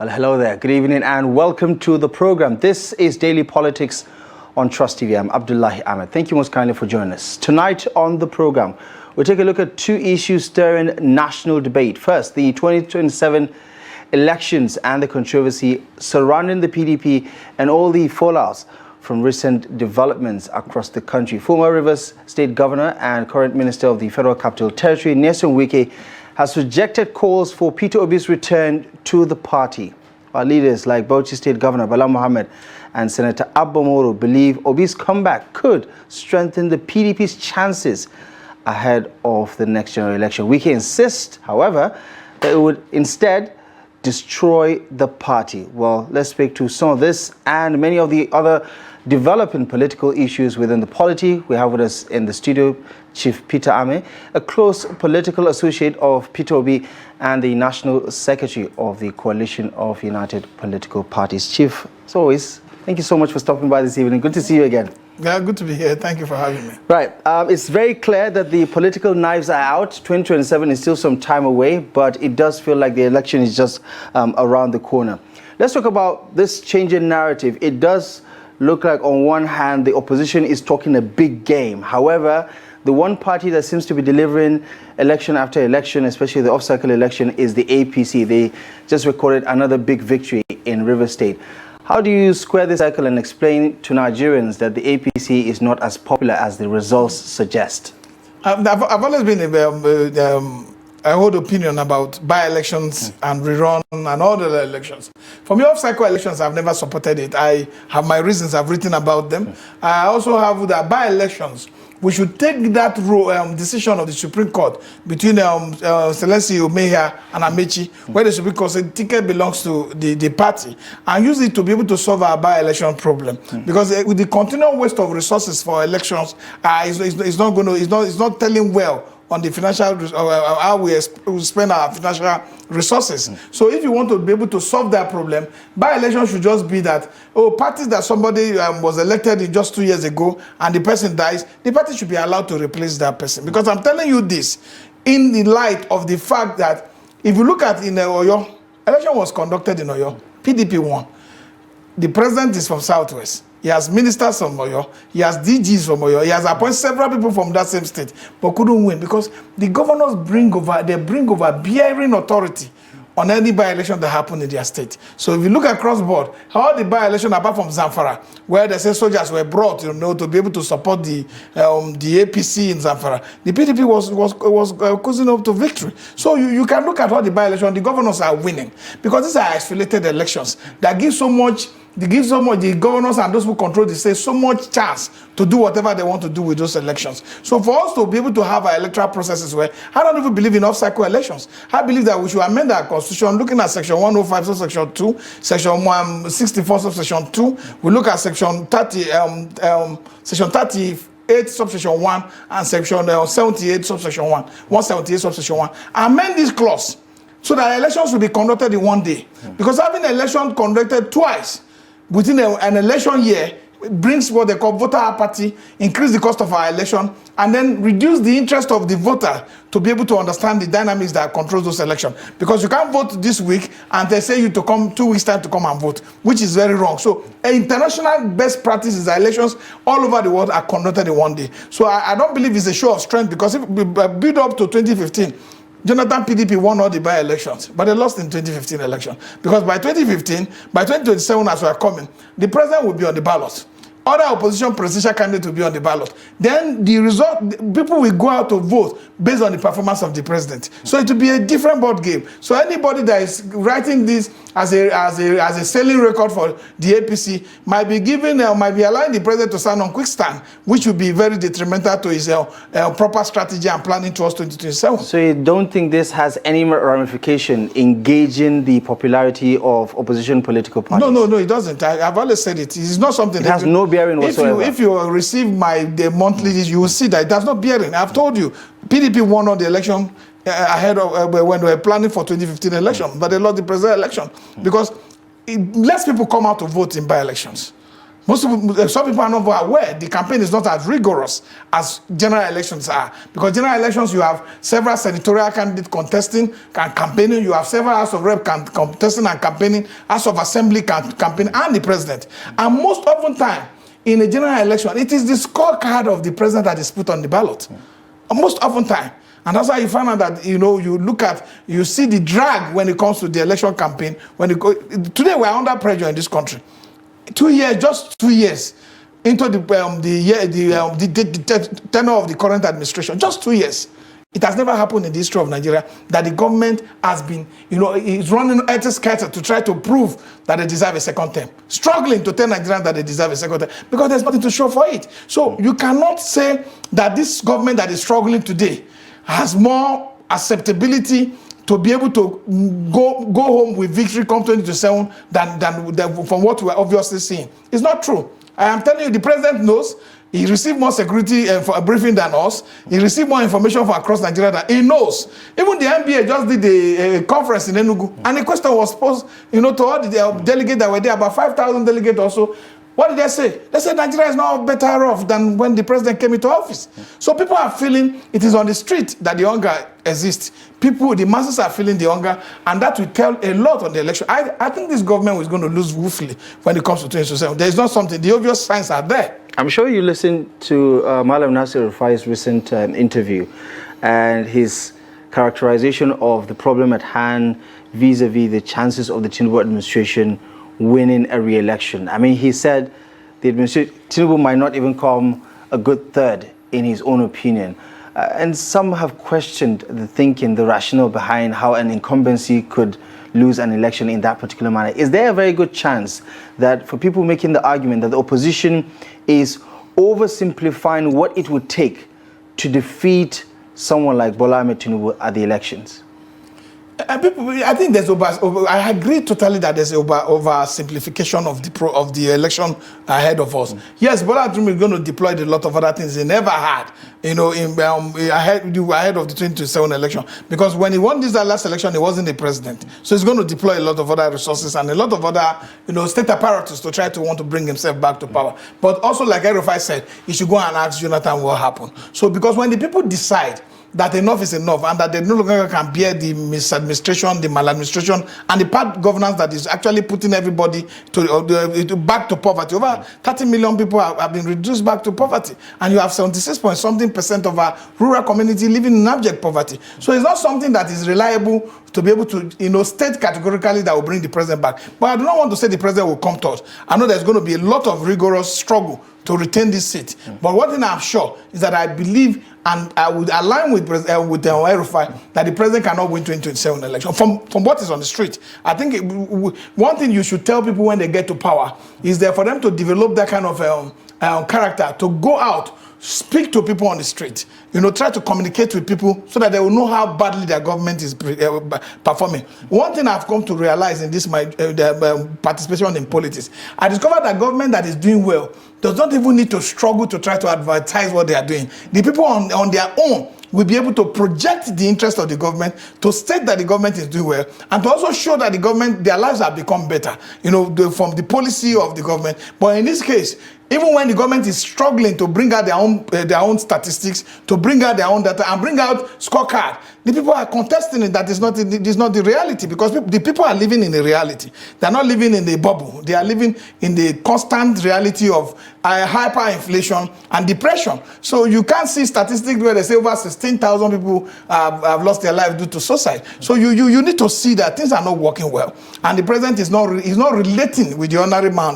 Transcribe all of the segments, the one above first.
Well, hello there. Good evening and welcome to the program. This is Daily Politics on Trust TV. I'm Abdullahi Ameh. Thank you most kindly for joining us. Tonight on the program, we'll take a look at two issues stirring national debate. First, the 2027 elections and the controversy surrounding the PDP and all the fallouts from recent developments across the country. Former Rivers State Governor and current Minister of the Federal Capital Territory, Wike, has rejected calls for Peter Obi's return to the party. Our leaders like Bauchi State Governor Bala Mohammed and Senator Abba Moro believe Obi's comeback could strengthen the PDP's chances ahead of the next general election. Wike insists, however, that it would instead destroy the party. Well, let's speak to some of this and many of the other developing political issues within the polity. We have with us in the studio Chief Peter Ameh, a close political associate of Peter Obi and the National Secretary of the Coalition of United Political Parties. Chief, as always, thank you so much for stopping by this evening. Good to see you again. Yeah, good to be here. Thank you for having me. Right. It's very clear that the political knives are out. 2027 is still some time away, but it does feel like the election is just around the corner. Let's talk about this changing narrative. It does look like, on one hand, the opposition is talking a big game. However, the one party that seems to be delivering election after election, especially the off-cycle election, is the APC. They just recorded another big victory in Rivers State. How do you square this cycle and explain to Nigerians that the APC is not as popular as the results suggest? I've always been I hold opinion about by-elections and rerun and all the elections. For me, off-cycle elections, I've never supported it. I have my reasons. I've written about them. I also have the by-elections. We should take that decision of the Supreme Court between Celestia Ameh and Amechi, where the Supreme Court said ticket belongs to the party, and use it to be able to solve our by-election problem. Because with the continual waste of resources for elections, it's not telling well on the financial, how we spend our financial resources. So if you want to be able to solve that problem, by-election should just be that, parties that somebody was elected in just 2 years ago and the person dies, the party should be allowed to replace that person. Because I'm telling you this in the light of the fact that if you look at in Oyo, election was conducted in Oyo, PDP won. The president is from Southwest. He has ministers from Oyo. He has DGs from Oyo. He has appointed several people from that same state, but couldn't win because the governors bring over bearing authority on any by-election that happened in their state. So if you look across board, all the by-election apart from Zamfara, where they say soldiers were brought, to be able to support the APC in Zamfara, the PDP was closing up to victory. So you can look at all the by-election, the governors are winning because these are isolated elections that give so much. They give so much, the governors and those who control the state, so much chance to do whatever they want to do with those elections. So for us to be able to have our electoral processes where, I don't even believe in off-cycle elections. I believe that we should amend our constitution, looking at section 105, subsection 2, section 164, subsection 2. We look at section 30, section 38, subsection 1, and section 78, subsection 1, 178, subsection 1. Amend this clause so that elections will be conducted in one day. Because having an election conducted twice within an election year brings what they call voter apathy, increase the cost of our election, and then reduce the interest of the voter to be able to understand the dynamics that controls those elections. Because you can't vote this week and they say you to come 2 weeks time to come and vote, which is very wrong. So international best practice is that elections all over the world are conducted in one day. So I don't believe it's a show of strength, because if we build up to 2015, Jonathan PDP won all the by-elections, but they lost in 2015 election. Because by 2015, by 2027 as we are coming, the president will be on the ballot. Other opposition presidential candidates will be on the ballot. Then the result, people will go out to vote based on the performance of the president. So it will be a different board game. So anybody that is writing this as a selling record for the APC might be allowing the president to stand on quick stand, which will be very detrimental to his proper strategy and planning towards 2027. So you don't think this has any ramification engaging the popularity of opposition political parties? No, it doesn't. I've always said it. It's not something. It has no bearing whatsoever. If you receive the monthly, you will see that it does not bearing. I've told you, PDP won on the election ahead of when we were planning for 2015 election, but they lost the presidential election because less people come out to vote in by-elections. Some people are not aware the campaign is not as rigorous as general elections are. Because general elections, you have several senatorial candidates contesting and campaigning. You have several House of Rep contesting and campaigning, House of Assembly campaigning, and the president. And most often time, in a general election, it is the scorecard of the president that is put on the ballot. Most often time. And that's why you find out that, you see the drag when it comes to the election campaign. Today we're under pressure in this country. 2 years, just 2 years into the tenure of the current administration, just 2 years. It has never happened in the history of Nigeria that the government has been, is running at a scatter to try to prove that they deserve a second term. Struggling to tell Nigerians that they deserve a second term because there's nothing to show for it. So you cannot say that this government that is struggling today has more acceptability to be able to go home with victory come 2027 than from what we are obviously seeing. It's not true. I am telling you, the president knows. He received more security for a briefing than us. He received more information from across Nigeria than he knows. Even the NBA just did a conference in Enugu, and the question was posed, to all the delegates that were there, about 5,000 delegates or so. What did they say? They said Nigeria is now better off than when the president came into office. So people are feeling it is on the street that the hunger exists. The masses are feeling the hunger, and that will tell a lot on the election. I think this government is going to lose woefully when it comes to 2027. There is not something, the obvious signs are there. I'm sure you listened to Malam Nasir Rufai's recent interview and his characterization of the problem at hand vis-a-vis the chances of the Tinubu administration winning a re-election. I mean, he said the Tinubu might not even come a good third in his own opinion. And some have questioned the thinking, the rationale behind how an incumbency could lose an election in that particular manner. Is there a very good chance that for people making the argument that the opposition is oversimplifying what it would take to defeat someone like Bola Ahmed Tinubu at the elections? I think there's I agree totally that there's oversimplification of the election ahead of us. Yes, Bola Tinubu is going to deploy a lot of other things he never had, ahead of the 2027 election. Because when he won this last election, he wasn't the president. So he's going to deploy a lot of other resources and a lot of other, state apparatus to try to want to bring himself back to power. But also, like Erufai said, he should go and ask Jonathan what happened. So because when the people decide that enough is enough and that they no longer can bear the misadministration, the maladministration, and the bad governance that is actually putting everybody back to poverty. Over 30 million people have been reduced back to poverty, and you have 76% of our rural community living in abject poverty. So it's not something that is reliable to be able to, state categorically that will bring the president back. But I do not want to say the president will come to us. I know there's going to be a lot of rigorous struggle to retain this seat. But one thing I'm sure is that I believe, and I would align with Erufai, that the president cannot win 2027 election. From what is on the street, I think one thing you should tell people when they get to power is that for them to develop that kind of character, to go out, speak to people on the street, try to communicate with people so that they will know how badly their government is performing. One thing I've come to realize in this my participation in politics, I discovered that government that is doing well does not even need to struggle to try to advertise what they are doing. The people on their own will be able to project the interest of the government, to state that the government is doing well, and to also show that the government, their lives have become better, from the policy of the government. But in this case, even when the government is struggling to bring out their own statistics, to bring out their own data, and bring out scorecard, the people are contesting it. That is not the reality, because the people are living in the reality. They're not living in the bubble. They are living in the constant reality of hyperinflation and depression. So you can't see statistics where they say over 16,000 people have lost their life due to suicide. So you need to see that things are not working well. And the president is not relating with the ordinary man on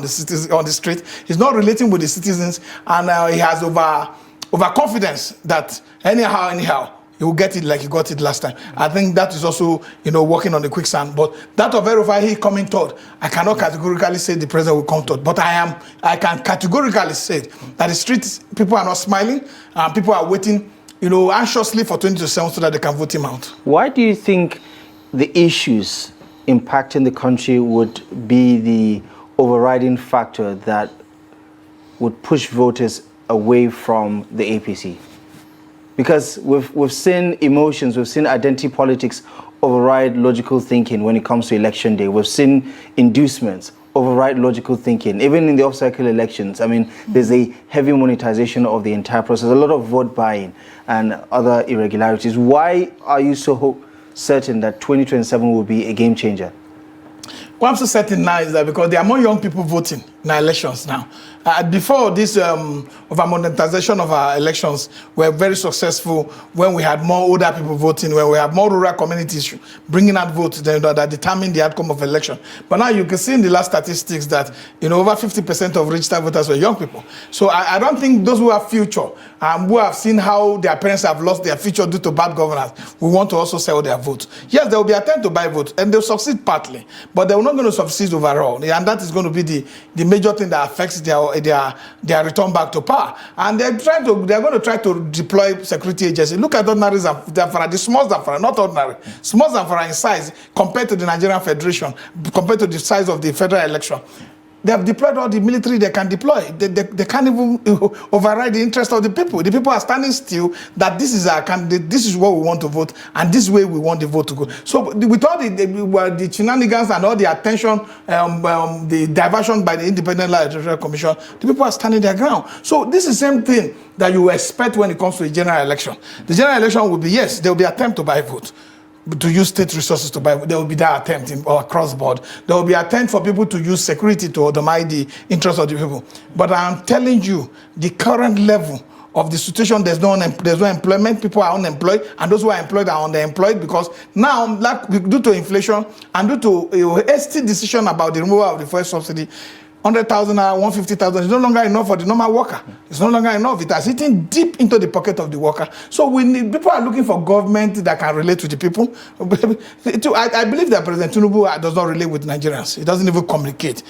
the street. He's not relating with the citizens, and he has overconfidence that anyhow he will get it like he got it last time. I think that is also working on the quicksand. But that of Erufai, he coming third, I cannot categorically say the president will come third. But I can categorically say that the street people are not smiling, and people are waiting anxiously for 2027 so that they can vote him out. Why do you think the issues impacting the country would be the overriding factor that would push voters away from the APC? Because we've seen emotions, we've seen identity politics override logical thinking when it comes to election day. We've seen inducements, override logical thinking. Even in the off-cycle elections, I mean, there's a heavy monetization of the entire process, a lot of vote buying and other irregularities. Why are you so certain that 2027 will be a game changer? What I'm so certain now is that because there are more young people voting in our elections now. Before this over monetization of our elections were very successful when we had more older people voting, when we have more rural communities bringing out votes that determine the outcome of election. But now you can see in the last statistics that over 50% of registered voters were young people. So I don't think those who have future, who have seen how their parents have lost their future due to bad governance, will want to also sell their votes. Yes, there will be an attempt to buy votes, and they'll succeed partly, but they're not going to succeed overall. And that is going to be the major thing that affects their return back to power. And they're going to try to deploy security agencies. Look at ordinary Zamfara, the small Zamfara, not ordinary. Small Zamfara in size compared to the Nigerian Federation, compared to the size of the federal election. They have deployed all the military they can deploy. They can't even override the interest of the people. The people are standing still that this is our candidate, this is what we want to vote, and this way we want the vote to go. So with all the shenanigans and all the attention, the diversion by the Independent Electoral Commission, the people are standing their ground. So this is the same thing that you expect when it comes to a general election. The general election will be, yes, there will be an attempt to buy votes, to use state resources to buy. There will be that attempt across board. There will be an attempt for people to use security to undermine the interests of the people. But I'm telling you, the current level of the situation, there's no employment. People are unemployed, and those who are employed are underemployed because now, due to inflation and due to a hasty decision about the removal of the fuel subsidy, 100,000 or 150,000 is no longer enough for the normal worker. It's no longer enough. It has eaten deep into the pocket of the worker. So people are looking for government that can relate to the people. I believe that President Tinubu does not relate with Nigerians. He doesn't even communicate.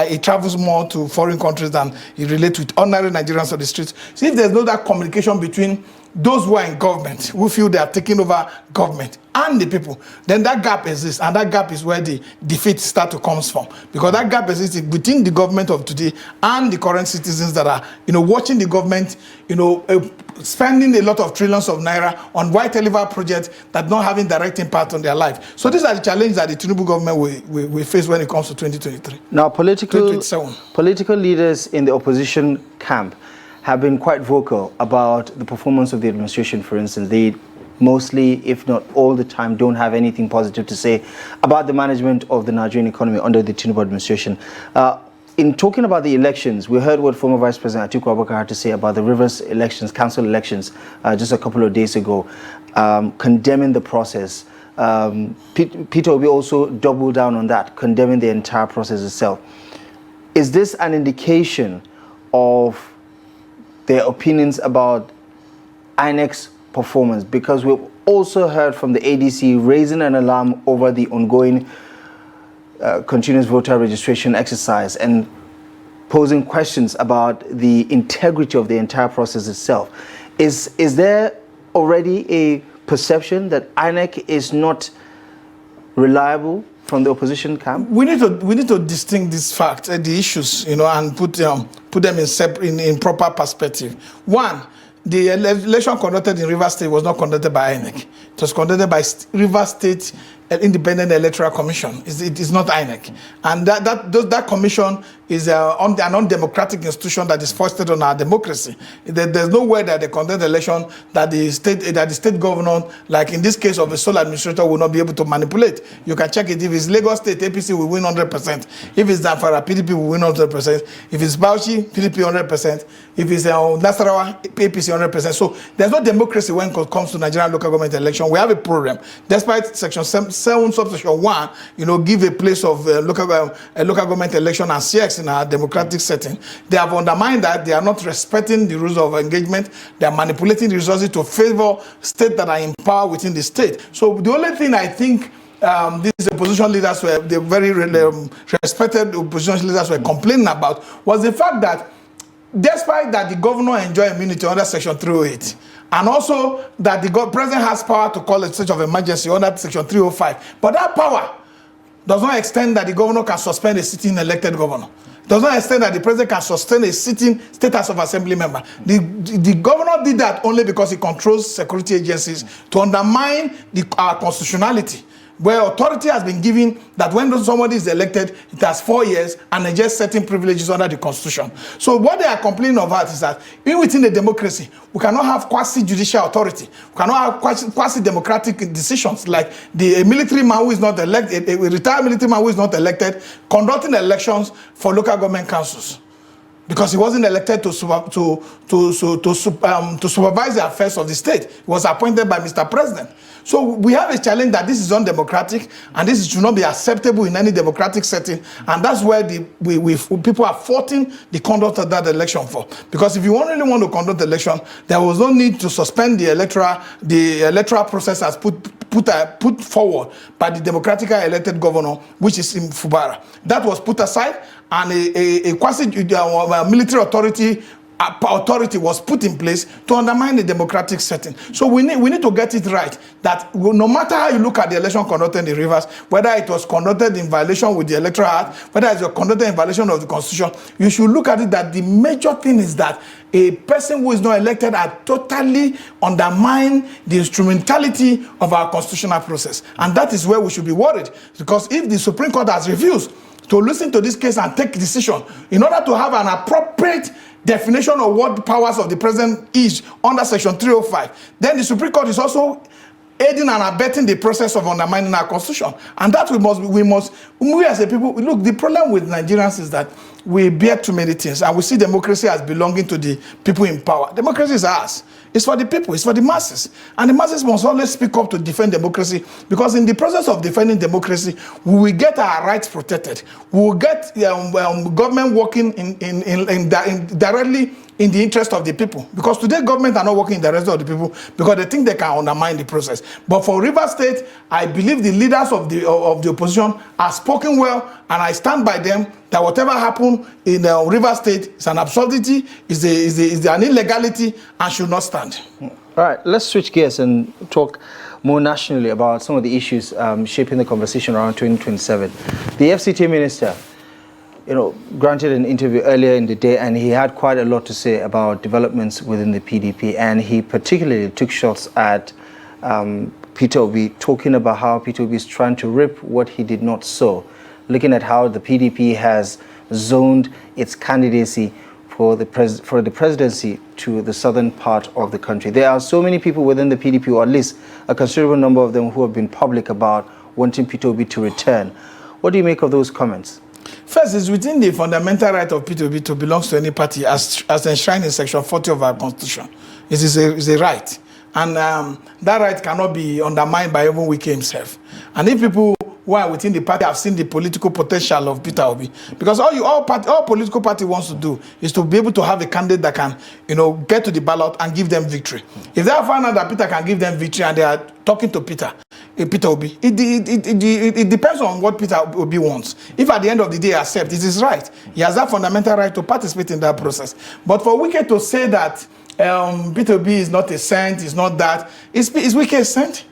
He travels more to foreign countries than he relates with ordinary Nigerians on the streets. So if there's no that communication between those who are in government, who feel they are taking over government, and the people, then that gap exists, and that gap is where the defeat starts to come from. Because that gap exists between the government of today and the current citizens that are, watching the government, spending a lot of trillions of naira on white elevator projects that not having direct impact on their life. So these are the challenges that the Tinubu government will face when it comes to 2023. Now, political leaders in the opposition camp have been quite vocal about the performance of the administration. For instance, they mostly, if not all the time, don't have anything positive to say about the management of the Nigerian economy under the Tinubu administration. In talking about the elections, we heard what former Vice President Atiku Abubakar had to say about the Rivers elections, council elections, just a couple of days ago, condemning the process. Peter Obi also doubled down on that, condemning the entire process itself. Is this an indication of their opinions about INEC's performance? Because we've also heard from the ADC raising an alarm over the ongoing continuous voter registration exercise and posing questions about the integrity of the entire process itself. Is there already a perception that INEC is not reliable from the opposition camp? We need to distinguish these facts, the issues, and put them in proper perspective. One, the election conducted in Rivers State was not conducted by INEC. It was conducted by Rivers State Independent Electoral Commission. It is not INEC. And that commission is an undemocratic institution that is foisted on our democracy. There's no way that they conduct the election that the state governor, like in this case of a sole administrator, will not be able to manipulate. You can check it. If it's Lagos State, APC will win 100%. If it's Zamfara, PDP will win 100%. If it's Bauchi, PDP 100%. If it's Nasarawa, APC 100%. So there's no democracy when it comes to Nigerian local government election. We have a problem. Despite Section 7, Subsection 1, give a place of local government election and CX in our democratic setting. They have undermined that. They are not respecting the rules of engagement. They are manipulating the resources to favor states that are in power within the state. So the only thing I think these opposition leaders the very respected opposition leaders were complaining about was the fact that despite that the governor enjoys immunity under Section 308, and also that the president has power to call a state of emergency under Section 305, but that power does not extend that the governor can suspend a sitting elected governor. Does not extend that the president can sustain a sitting state House of Assembly member. The governor did that only because he controls security agencies to undermine our constitutionality. where authority has been given that when somebody is elected, it has 4 years and they just certain privileges under the constitution. So what they are complaining about is that even within the democracy, we cannot have quasi-judicial authority. We cannot have quasi-democratic decisions like a military man who is not elected, a retired military man who is not elected, conducting elections for local government councils. Because he wasn't elected to supervise the affairs of the state. He was appointed by Mr. President. So we have a challenge that this is undemocratic and this should not be acceptable in any democratic setting. And that's where people are faulting the conduct of that election for. Because if you really want to conduct the election, there was no need to suspend the electoral process as put forward by the democratically elected governor, which is in Fubara. That was put aside, and a quasi-military authority was put in place to undermine the democratic setting. So we need to get it right that no matter how you look at the election conducted in the Rivers, whether it was conducted in violation with the Electoral Act, whether it was conducted in violation of the Constitution, you should look at it that the major thing is that a person who is not elected has totally undermined the instrumentality of our constitutional process. And that is where we should be worried. Because if the Supreme Court has refused to listen to this case and take a decision in order to have an appropriate definition of what the powers of the president is under Section 305, then the Supreme Court is also aiding and abetting the process of undermining our constitution. And that we as a people, look, the problem with Nigerians is that we bear too many things and we see democracy as belonging to the people in power. Democracy is ours. It's for the people, it's for the masses. And the masses must always speak up to defend democracy, because in the process of defending democracy, we will get our rights protected. We will get government working directly in the interest of the people. Because today, government are not working in the interest of the people because they think they can undermine the process. But for Rivers State, I believe the leaders of the opposition have spoken well, and I stand by them that whatever happened in Rivers State is an absurdity, is an illegality, and should not stand. All right, let's switch gears and talk more nationally about some of the issues shaping the conversation around 2027. The FCT minister, granted an interview earlier in the day, and he had quite a lot to say about developments within the PDP, and he particularly took shots at Peter Obi, talking about how Peter Obi is trying to rip what he did not sow, looking at how the PDP has zoned its candidacy for the presidency to the southern part of the country. There are so many people within the PDP, or at least a considerable number of them, who have been public about wanting Peter Obi to return. What do you make of those comments? First, it's within the fundamental right of Peter Obi to belong to any party as enshrined in Section 40 of our Constitution. It is a right. And that right cannot be undermined by even Wike himself. And if people who are within the party have seen the political potential of Peter Obi, because all political party wants to do is to be able to have a candidate that can, get to the ballot and give them victory. If they have found out that Peter can give them victory and they are talking to Peter Obi, it depends on what Peter Obi wants. If at the end of the day he accepts, it is right. He has that fundamental right to participate in that process. But for Wike to say that Peter Obi is not a saint, is not that, is Wike a saint?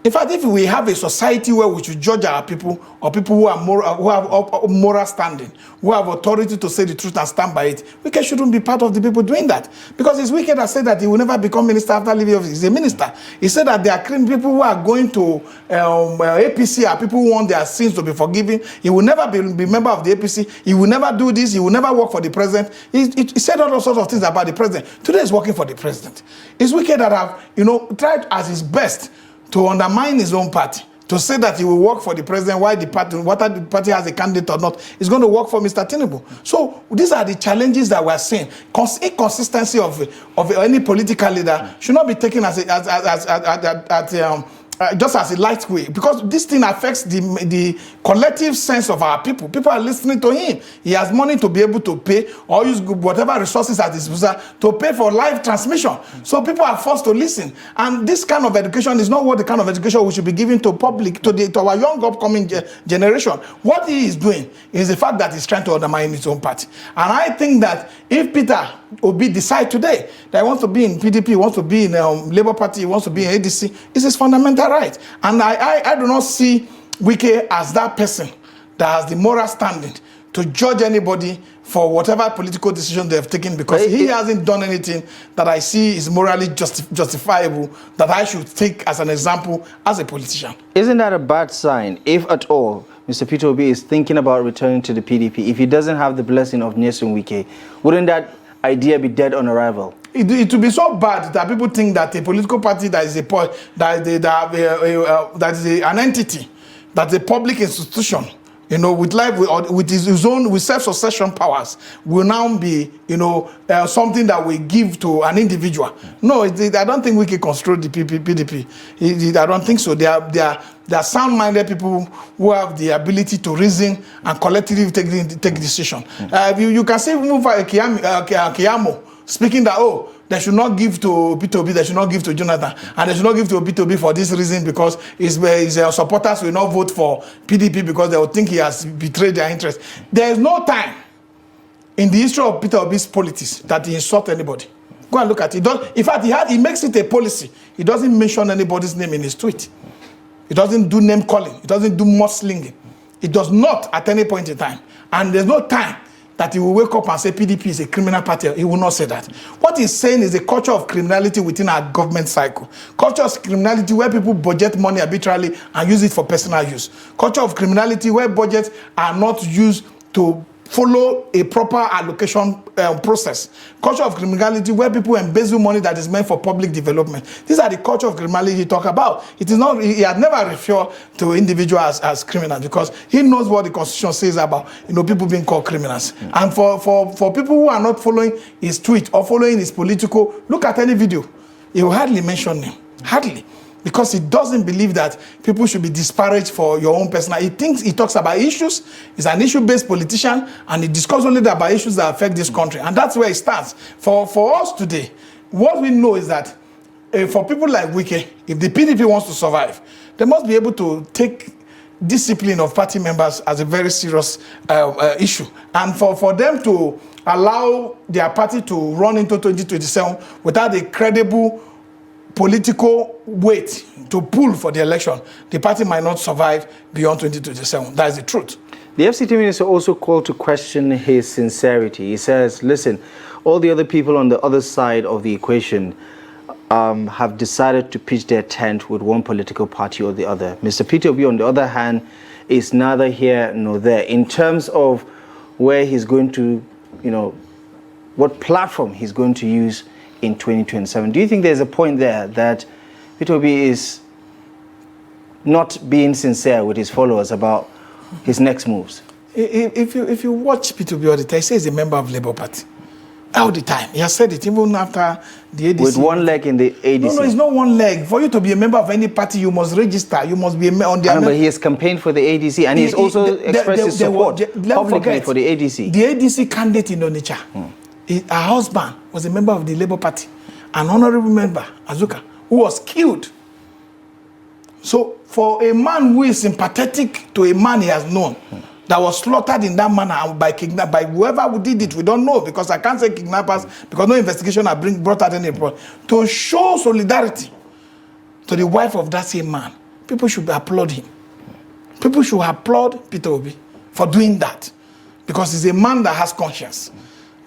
In fact, if we have a society where we should judge our people, or people who have moral standing, who have authority to say the truth and stand by it, Wike shouldn't be part of the people doing that. Because it's Wike that said that he will never become minister after leaving office. He's a minister. He said that there are people who are going to APC are people who want their sins to be forgiven. He will never be member of the APC. He will never do this. He will never work for the president. He said all sorts of things about the president. Today he's working for the president. It's Wike that have tried as his best to undermine his own party, to say that he will work for the president, whether the party has a candidate or not, is going to work for Mr. Tinubu. So these are the challenges that we're seeing. Inconsistency of any political leader should not be taken just as a light way, because this thing affects the collective sense of our people. People are listening to him. He has money to be able to pay or use whatever resources at his disposal to pay for live transmission. So people are forced to listen. And this kind of education is not what the kind of education we should be giving to public, to our young upcoming generation. What he is doing is the fact that he's trying to undermine his own party. And I think that if Peter Obi decide today that he wants to be in PDP, he wants to be in Labour Party, he wants to be in ADC, it's his fundamental right. And I do not see Wike as that person that has the moral standing to judge anybody for whatever political decision they have taken, because he hasn't done anything that I see is morally justifiable that I should take as an example as a politician. Isn't that a bad sign, if at all, Mr. Peter Obi is thinking about returning to the PDP? If he doesn't have the blessing of Nyesom Wike, wouldn't that idea be dead on arrival? It would be so bad that people think that a political party that is an entity, that's a public institution, you know, with his own self-succession powers, will now be, you know, something that we give to an individual. No, I don't think we can control the PDP. I don't think so. They are sound-minded people who have the ability to reason and collectively take decision. You can see move Kiyamo speaking that, oh, they should not give to Peter Obi, they should not give to Jonathan, and they should not give to Peter Obi for this reason, because his supporters will not vote for PDP because they will think he has betrayed their interest. There is no time in the history of Peter Obi's politics that he insult anybody. Go and look at it. In fact, he makes it a policy. He doesn't mention anybody's name in his tweet. He doesn't do name calling. He doesn't do mudslinging. He does not at any point in time. And there's no time that he will wake up and say PDP is a criminal party. He will not say that. What he's saying is a culture of criminality within our government cycle. Culture of criminality where people budget money arbitrarily and use it for personal use. Culture of criminality where budgets are not used to follow a proper allocation process. Culture of criminality where people embezzle money that is meant for public development. These are the culture of criminality he talk about. It is not. He has never referred to individuals as criminals, because he knows what the Constitution says about, you know, people being called criminals. And for people who are not following his tweet or following his political, look at any video, he will hardly mention him. Hardly. Because he doesn't believe that people should be disparaged for your own personal. He talks about issues. He's an issue-based politician, and he discusses only about issues that affect this country. And that's where he stands. For us today, what we know is that for people like Wike, if the PDP wants to survive, they must be able to take discipline of party members as a very serious issue. And for them to allow their party to run into 2027 without a credible political weight to pull for the election, the party might not survive beyond 2027. That is the truth. The FCT minister also called to question his sincerity. He says, listen, all the other people on the other side of the equation have decided to pitch their tent with one political party or the other. Mr. Peter Obi, on the other hand, is neither here nor there in terms of where he's going to, you know, what platform he's going to use in 2027. Do you think there's a point there that Peter Obi is not being sincere with his followers about his next moves? If you watch Peter Obi all the time, he says he's a member of Labour Party. All the time. He has said it even after the ADC. With one leg in the ADC. No, it's not one leg. For you to be a member of any party, you must register. You must be on the... But he has campaigned for the ADC, and he's also expressed his support publicly for the ADC. The ADC candidate in Onitsha, her husband was a member of the Labour Party, an honorable member, Azuka, who was killed. So for a man who is sympathetic to a man he has known, that was slaughtered in that manner by whoever who did it, we don't know, because I can't say kidnappers, because no investigation have brought out any report. To show solidarity to the wife of that same man, people should applaud him. People should applaud Peter Obi for doing that, because he's a man that has conscience.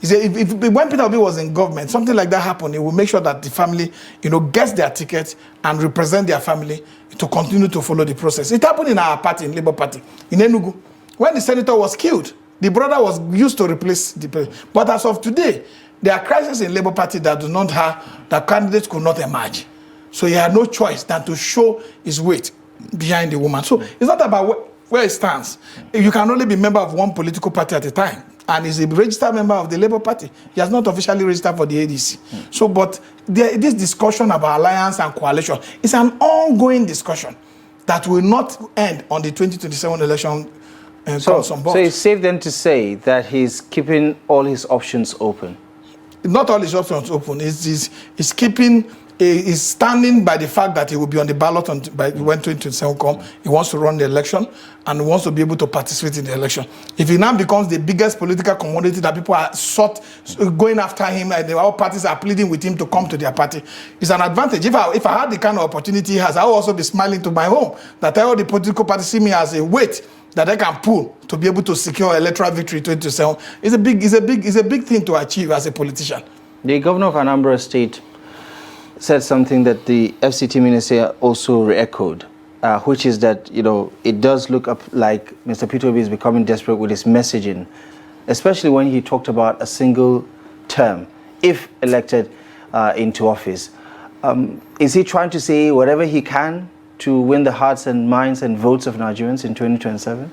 When Peter Obi was in government, something like that happened, he will make sure that the family, you know, gets their ticket and represent their family to continue to follow the process. It happened in our party, in Labour Party, in Enugu. When the senator was killed, the brother was used to replace the president. But as of today, there are crises in Labour Party that do not have, that candidates could not emerge. So he had no choice than to show his weight behind the woman. So it's not about where it stands. You can only be a member of one political party at a time. And he's a registered member of the Labour Party. He has not officially registered for the ADC. So, but this discussion about alliance and coalition is an ongoing discussion that will not end on the 2027 election. So it's safe then to say that he's keeping all his options open? Not all his options open. He's keeping is standing by the fact that he will be on the ballot when 2027 comes. He wants to run the election and wants to be able to participate in the election. If he now becomes the biggest political commodity that people are going after him, and all parties are pleading with him to come to their party, it's an advantage. If I had the kind of opportunity he has, I will also be smiling to my home that all the political parties see me as a weight that they can pull to be able to secure electoral victory 2027. It's a big thing to achieve as a politician. The governor of Anambra State said something that the FCT minister also re-echoed, which is that, it does look up like Mr. Peter Obi is becoming desperate with his messaging, especially when he talked about a single term, if elected into office. Is he trying to say whatever he can to win the hearts and minds and votes of Nigerians in 2027?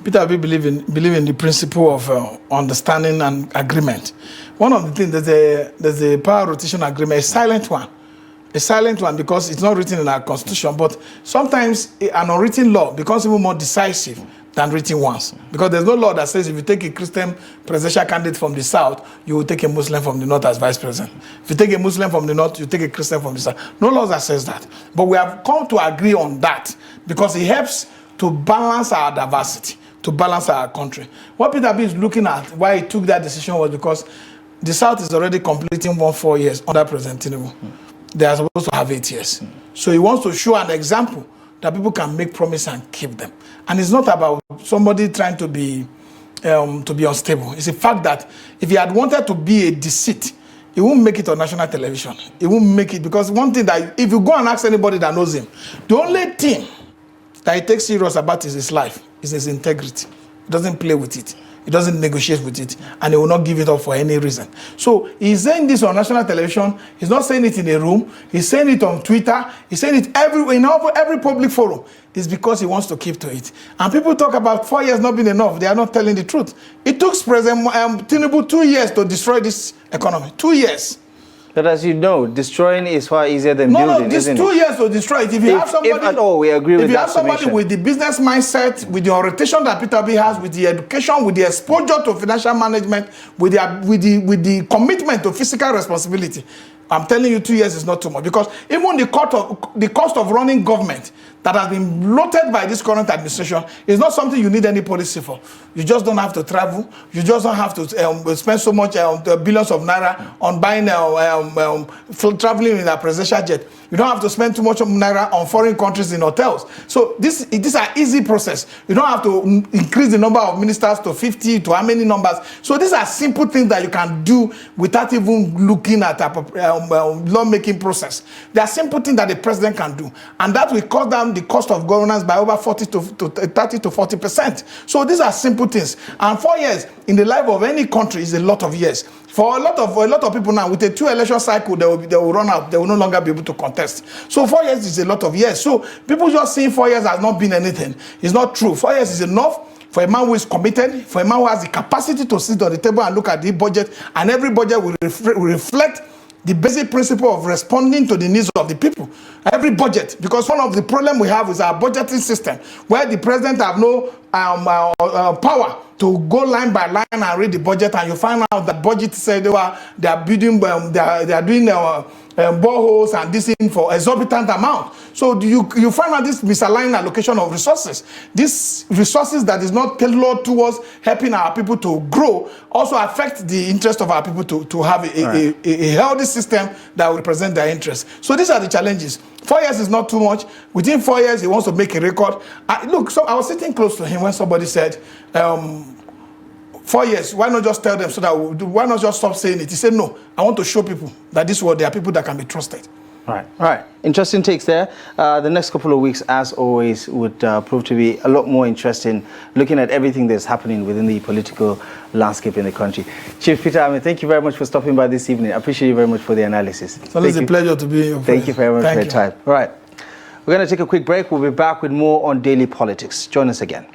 Peter Obi believe in the principle of understanding and agreement. One of the things, there's a power rotation agreement, a silent one because it's not written in our constitution, but sometimes an unwritten law becomes even more decisive than written ones. Because there's no law that says if you take a Christian presidential candidate from the south, you will take a Muslim from the north as vice president. If you take a Muslim from the north, you take a Christian from the south. No law that says that. But we have come to agree on that because it helps to balance our diversity, to balance our country. What Peter Obi is looking at, why he took that decision, was because the South is already completing 4 years under President Tinubu. They are supposed to have 8 years. So he wants to show an example that people can make promise and keep them. And it's not about somebody trying to be unstable. It's a fact that if he had wanted to be a deceit, he won't make it on national television. He won't make it, because one thing that, if you go and ask anybody that knows him, the only thing that he takes serious about is his life, is his integrity. He doesn't play with it. He doesn't negotiate with it, and he will not give it up for any reason. So he's saying this on national television. He's not saying it in a room. He's saying it on Twitter. He's saying it everywhere, in every public forum. It's because he wants to keep to it. And people talk about 4 years not being enough. They are not telling the truth. It took President Tinubu 2 years to destroy this economy. 2 years. But as you know, destroying is far easier than building, isn't it? No, this 2 years to destroy it. If at all, we agree with that. If you have somebody with the business mindset, with the orientation that Peter Obi has, with the education, with the exposure to financial management, with the commitment to fiscal responsibility, I'm telling you, 2 years is not too much. Because even the cost of running government that has been bloated by this current administration is not something you need any policy for. You just don't have to travel. You just don't have to spend so much billions of naira on buying traveling in a presidential jet. You don't have to spend too much naira on foreign countries in hotels. So these are easy process. You don't have to increase the number of ministers to 50, to how many numbers. So these are simple things that you can do without even looking at a lawmaking process. There are simple things that the president can do, and that will cut down the cost of governance by over 30 to 40%. So these are simple things. And 4 years in the life of any country is a lot of years. For a lot of people now, with a 2 election cycle, they will run out. They will no longer be able to contest. So 4 years is a lot of years. So people just saying 4 years has not been anything. It's not true. 4 years is enough for a man who is committed, for a man who has the capacity to sit on the table and look at the budget, and every budget will reflect the basic principle of responding to the needs of the people. Every budget, because one of the problems we have is our budgeting system, where the president have no power to go line by line and read the budget, and you find out that budget said they are building, they are doing boreholes and this thing for exorbitant amount. So you find out this misaligned allocation of resources. These resources that is not tailored towards helping our people to grow also affect the interest of our people to have a healthy system that will represent their interests. So these are the challenges. 4 years is not too much. Within 4 years, he wants to make a record. Look, so I was sitting close to him when somebody said, 4 years, why not just tell them so that why not just stop saying it? He said, no, I want to show people that this world, there are people that can be trusted. All right. Interesting takes there. The next couple of weeks, as always, would prove to be a lot more interesting, looking at everything that's happening within the political landscape in the country. Chief Peter Ameh, thank you very much for stopping by this evening. I appreciate you very much for the analysis. It's always a pleasure to be here. Thank you very much for your time. All right. We're going to take a quick break. We'll be back with more on daily politics. Join us again.